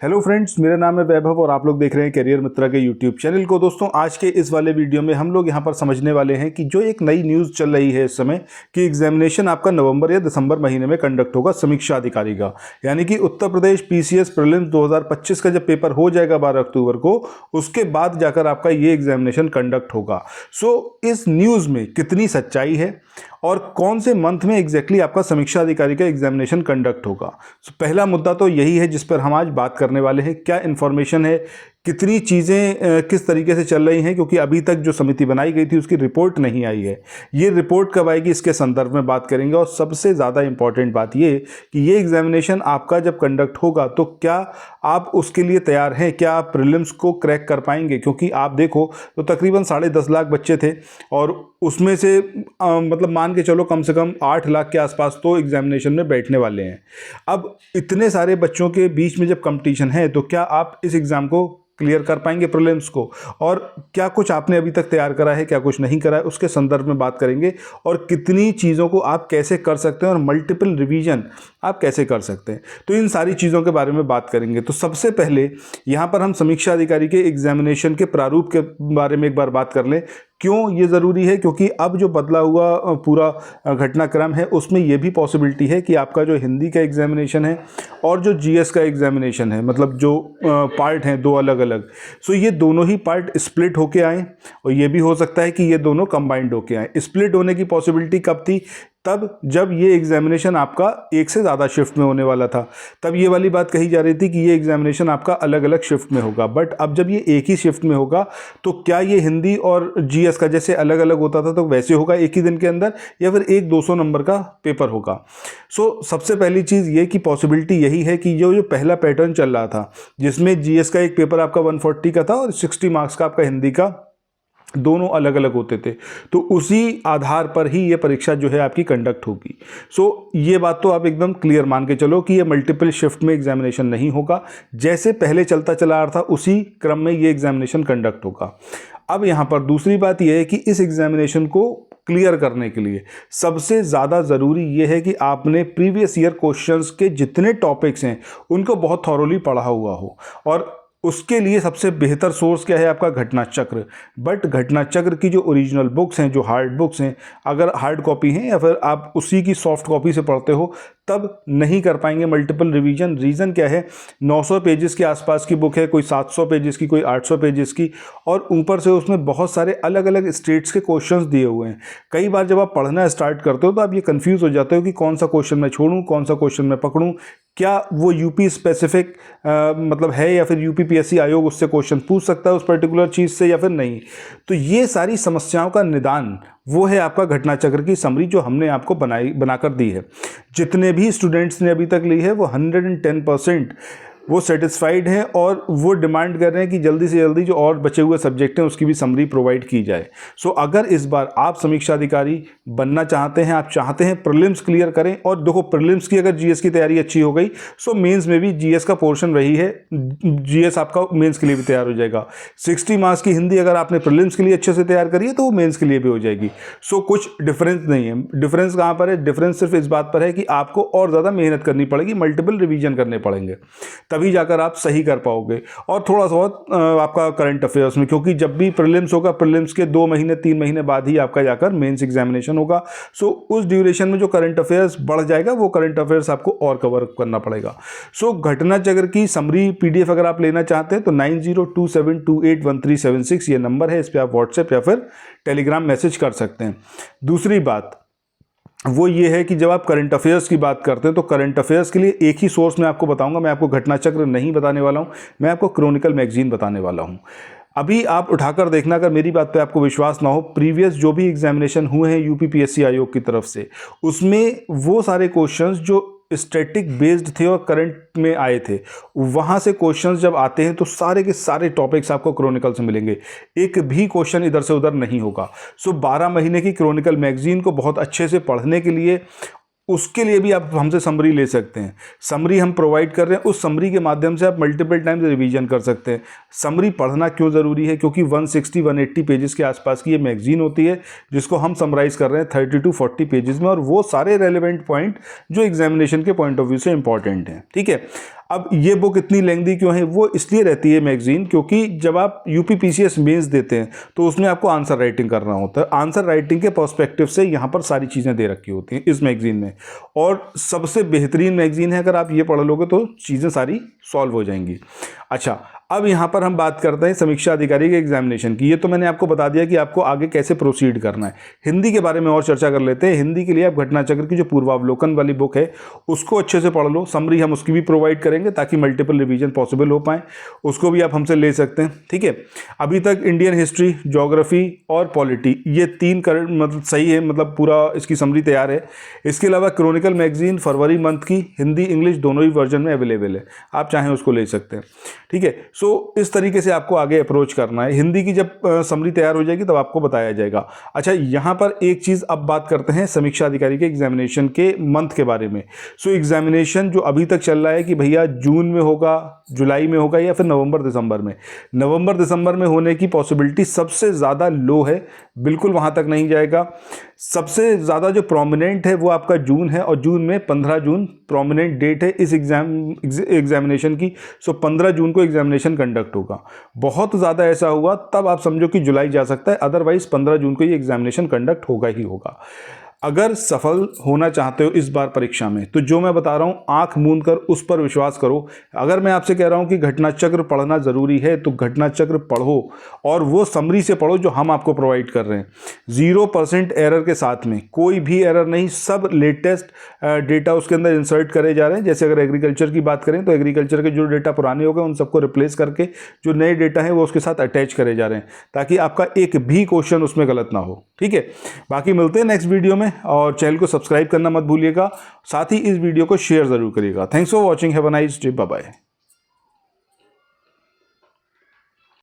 Hello friends, मेरा नाम है वैभव और आप लोग देख रहे हैं करियर मित्रा के यूट्यूब चैनल को। दोस्तों, आज के इस वाले वीडियो में हम लोग यहाँ पर समझने वाले हैं कि जो एक नई न्यूज़ चल रही है इस समय कि एग्जामिनेशन आपका नवंबर या दिसंबर महीने में कंडक्ट होगा समीक्षा अधिकारी का, यानी कि उत्तर प्रदेश पीसीएस प्रीलिम्स 2025 का जब पेपर हो जाएगा 12 अक्टूबर को, उसके बाद जाकर आपका ये एग्जामिनेशन कंडक्ट होगा। सो इस न्यूज़ में कितनी सच्चाई है और कौन से मंथ में एग्जैक्टली आपका समीक्षा अधिकारी का एग्जामिनेशन कंडक्ट होगा। पहला मुद्दा तो यही है जिस पर हम आज बात करने वाले हैं। क्या इन्फॉर्मेशन है, कितनी चीज़ें किस तरीके से चल रही हैं, क्योंकि अभी तक जो समिति बनाई गई थी उसकी रिपोर्ट नहीं आई है। ये रिपोर्ट कब आएगी इसके संदर्भ में बात करेंगे। और सबसे ज़्यादा इंपॉर्टेंट बात ये कि ये एग्जामिनेशन आपका जब कंडक्ट होगा तो क्या आप उसके लिए तैयार हैं, क्या आप प्रीलिम्स को क्रैक कर पाएंगे। क्योंकि आप देखो तो तकरीबन 10.5 लाख बच्चे थे और उसमें से मतलब मान के चलो कम से कम 8 लाख के आसपास तो एग्जामिनेशन में बैठने वाले हैं। अब इतने सारे बच्चों के बीच में जब कंपटीशन है तो क्या आप इस एग्ज़ाम को क्लियर कर पाएंगे प्रीलिम्स को, और क्या कुछ आपने अभी तक तैयार करा है, क्या कुछ नहीं करा है, उसके संदर्भ में बात करेंगे। और कितनी चीज़ों को आप कैसे कर सकते हैं और मल्टीपल रिवीजन आप कैसे कर सकते हैं, तो इन सारी चीज़ों के बारे में बात करेंगे। तो सबसे पहले यहाँ पर हम समीक्षा अधिकारी के एग्जामिनेशन के प्रारूप के बारे में एक बार बात कर लें। क्यों ये ज़रूरी है? क्योंकि अब जो बदला हुआ पूरा घटनाक्रम है उसमें ये भी पॉसिबिलिटी है कि आपका जो हिंदी का एग्जामिनेशन है और जो जीएस का एग्जामिनेशन है, मतलब जो पार्ट हैं दो अलग अलग, सो ये दोनों ही पार्ट स्प्लिट होके आए। और ये भी हो सकता है कि ये दोनों कंबाइंड होके आए। स्प्लिट होने की पॉसिबिलिटी कब थी? तब जब ये एग्जामिनेशन आपका एक से ज़्यादा शिफ्ट में होने वाला था, तब ये वाली बात कही जा रही थी कि ये एग्जामिनेशन आपका अलग अलग शिफ्ट में होगा। बट अब जब ये एक ही शिफ्ट में होगा तो क्या ये हिंदी और जीएस का जैसे अलग अलग होता था तो वैसे होगा एक ही दिन के अंदर, या फिर एक 200 नंबर का पेपर होगा। सो सबसे पहली चीज़ ये कि पॉसिबिलिटी यही है कि जो पहला पैटर्न चल रहा था जिसमें जीएस का एक पेपर आपका 140 का था और 60 मार्क्स का आपका हिंदी का, दोनों अलग अलग होते थे, तो उसी आधार पर ही ये परीक्षा जो है आपकी कंडक्ट होगी। सो ये बात तो आप एकदम क्लियर मान के चलो कि ये मल्टीपल शिफ्ट में एग्जामिनेशन नहीं होगा। जैसे पहले चलता चला आ रहा था उसी क्रम में ये एग्जामिनेशन कंडक्ट होगा। अब यहाँ पर दूसरी बात यह है कि इस एग्जामिनेशन को क्लियर करने के लिए सबसे ज़्यादा ज़रूरी ये है कि आपने प्रीवियस ईयर क्वेश्चंस के जितने टॉपिक्स हैं उनको बहुत थॉरोली पढ़ा हुआ हो। और उसके लिए सबसे बेहतर सोर्स क्या है? आपका घटना चक्र। बट घटना चक्र की जो ओरिजिनल बुक्स हैं, जो हार्ड बुक्स हैं, अगर हार्ड कॉपी हैं या फिर आप उसी की सॉफ्ट कॉपी से पढ़ते हो तब नहीं कर पाएंगे मल्टीपल रिवीजन। रीज़न क्या है? 900 पेजेस के आसपास की बुक है, कोई 700 पेजेस की, कोई 800 पेजेस की, और ऊपर से उसमें बहुत सारे अलग अलग स्टेट्स के क्वेश्चंस दिए हुए हैं। कई बार जब आप पढ़ना स्टार्ट करते हो तो आप ये कंफ्यूज हो जाते हो कि कौन सा क्वेश्चन मैं छोड़ूं, कौन सा क्वेश्चन मैं पकड़ूं, क्या वो यूपी स्पेसिफिक मतलब है या फिर यूपीपीएससी आयोग उससे क्वेश्चन पूछ सकता है उस पर्टिकुलर चीज़ से या फिर नहीं। तो ये सारी समस्याओं का निदान वो है आपका घटना चक्र की समरी जो हमने आपको बनाकर दी है। जितने भी स्टूडेंट्स ने अभी तक ली है वो 110% वो सेटिस्फाइड हैं और वो डिमांड कर रहे हैं कि जल्दी से जल्दी जो और बचे हुए सब्जेक्ट हैं उसकी भी समरी प्रोवाइड की जाए। सो अगर इस बार आप समीक्षा अधिकारी बनना चाहते हैं, आप चाहते हैं प्रीलिम्स क्लियर करें, और देखो प्रीलिम्स की अगर जीएस की तैयारी अच्छी हो गई सो मेंस में भी जीएस का पोर्शन रही है, जीएस आपका मेंस के लिए भी तैयार हो जाएगा। 60 मार्क्स की हिंदी अगर आपने प्रीलिम्स के लिए अच्छे से तैयार करी है तो वो मेंस के लिए भी हो जाएगी। सो कुछ डिफरेंस नहीं है। डिफरेंस कहाँ पर है? डिफरेंस सिर्फ इस बात पर है कि आपको और ज़्यादा मेहनत करनी पड़ेगी, मल्टीपल रिवीजन करने पड़ेंगे, तभी जाकर आप सही कर पाओगे। और थोड़ा सा बहुत आपका करंट अफेयर्स में, क्योंकि जब भी प्रीलिम्स होगा प्रीलिम्स के 2 महीने 3 महीने बाद ही आपका जाकर मेंस एग्जामिनेशन होगा। सो उस ड्यूरेशन में जो करंट अफेयर्स बढ़ जाएगा वो करंट अफेयर्स आपको और कवर करना पड़ेगा। सो घटना चक्र की समरी पीडीएफ अगर आप लेना चाहते हैं तो 9027281376 ये नंबर है, इस पर आप व्हाट्सएप या फिर टेलीग्राम मैसेज कर सकते हैं। दूसरी बात वो ये है कि जब आप करंट अफेयर्स की बात करते हैं तो करंट अफेयर्स के लिए एक ही सोर्स मैं आपको बताऊंगा। मैं आपको घटना चक्र नहीं बताने वाला हूं, मैं आपको क्रॉनिकल मैगजीन बताने वाला हूं। अभी आप उठाकर देखना, अगर मेरी बात पे आपको विश्वास ना हो, प्रीवियस जो भी एग्जामिनेशन हुए हैं यूपीपीएससी आयोग की तरफ से, उसमें वो सारे क्वेश्चंस जो स्टैटिक बेस्ड थे और करंट में आए थे, वहाँ से क्वेश्चंस जब आते हैं तो सारे के सारे टॉपिक्स आपको क्रॉनिकल से मिलेंगे, एक भी क्वेश्चन इधर से उधर नहीं होगा। सो 12 महीने की क्रॉनिकल मैगजीन को बहुत अच्छे से पढ़ने के लिए उसके लिए भी आप हमसे समरी ले सकते हैं। समरी हम प्रोवाइड कर रहे हैं, उस समरी के माध्यम से आप मल्टीपल टाइम्स रिवीजन कर सकते हैं। समरी पढ़ना क्यों ज़रूरी है? क्योंकि 160-180 पेजेस के आसपास की ये मैगजीन होती है जिसको हम समराइज़ कर रहे हैं 30-40 पेजेस में, और वो सारे रेलिवेंट पॉइंट जो एग्जामिनेशन के पॉइंट ऑफ व्यू से इंपॉर्टेंट हैं। ठीक है, अब ये बुक इतनी लेंथी क्यों है? वो इसलिए रहती है मैगजीन क्योंकि जब आप यूपीपीसीएस मेंस देते हैं तो उसमें आपको आंसर राइटिंग करना होता है। आंसर राइटिंग के पर्सपेक्टिव से यहाँ पर सारी चीज़ें दे रखी होती हैं इस मैगजीन में, और सबसे बेहतरीन मैगजीन है। अगर आप ये पढ़ लोगे तो चीज़ें सारी सॉल्व हो जाएंगी। अच्छा, अब यहाँ पर हम बात करते हैं समीक्षा अधिकारी के एग्जामिनेशन की। ये तो मैंने आपको बता दिया कि आपको आगे कैसे प्रोसीड करना है। हिंदी के बारे में और चर्चा कर लेते हैं। हिंदी के लिए आप घटनाचक्र की जो पूर्वावलोकन वाली बुक है उसको अच्छे से पढ़ लो। समरी हम उसकी भी प्रोवाइड करेंगे ताकि मल्टीपल रिवीजन पॉसिबल हो पाए। उसको भी आप हमसे ले सकते हैं, ठीक है। अभी तक इंडियन हिस्ट्री, ज्योग्राफी और पॉलिटी, ये 3 मतलब सही है, मतलब पूरा इसकी समरी तैयार है। इसके अलावा क्रॉनिकल मैगजीन फरवरी मंथ की हिंदी इंग्लिश दोनों ही वर्जन में अवेलेबल है, आप चाहें उसको ले सकते हैं, ठीक है। सो इस तरीके से आपको आगे अप्रोच करना है। हिंदी की जब समरी तैयार हो जाएगी तब आपको बताया जाएगा। अच्छा, यहाँ पर एक चीज़ अब बात करते हैं समीक्षा अधिकारी के एग्जामिनेशन के मंथ के बारे में। सो एग्जामिनेशन जो अभी तक चल रहा है कि भैया जून में होगा, जुलाई में होगा या फिर नवंबर दिसंबर में। नवंबर दिसंबर में होने की पॉसिबिलिटी सबसे ज़्यादा लो है, बिल्कुल वहाँ तक नहीं जाएगा। सबसे ज़्यादा जो प्रोमिनेंट है वो आपका जून है, और जून में 15 जून प्रोमिनेंट डेट है इस एग्जामिनेशन की। सो 15 जून को एग्जामिनेशन कंडक्ट होगा। बहुत ज़्यादा ऐसा हुआ तब आप समझो कि जुलाई जा सकता है, अदरवाइज 15 जून को ये एग्जामिनेशन कंडक्ट होगा ही होगा। अगर सफल होना चाहते हो इस बार परीक्षा में तो जो मैं बता रहा हूँ आंख मूंद कर उस पर विश्वास करो। अगर मैं आपसे कह रहा हूँ कि घटनाचक्र पढ़ना ज़रूरी है तो घटनाचक्र पढ़ो, और वो समरी से पढ़ो जो हम आपको प्रोवाइड कर रहे हैं। 0% एरर के साथ में, कोई भी एरर नहीं, सब लेटेस्ट डेटा उसके अंदर इंसर्ट करे जा रहे हैं। जैसे अगर एग्रीकल्चर की बात करें तो एग्रीकल्चर के जो डेटा पुराने हो गए उन सबको रिप्लेस करके जो नए डेटा हैं वो उसके साथ अटैच करे जा रहे हैं, ताकि आपका एक भी क्वेश्चन उसमें गलत ना हो, ठीक है। बाकी मिलते हैं नेक्स्ट वीडियो में, और चैनल को सब्सक्राइब करना मत भूलिएगा। साथ ही इस वीडियो को शेयर जरूर करिएगा। Thanks for watching, have a nice day, bye bye.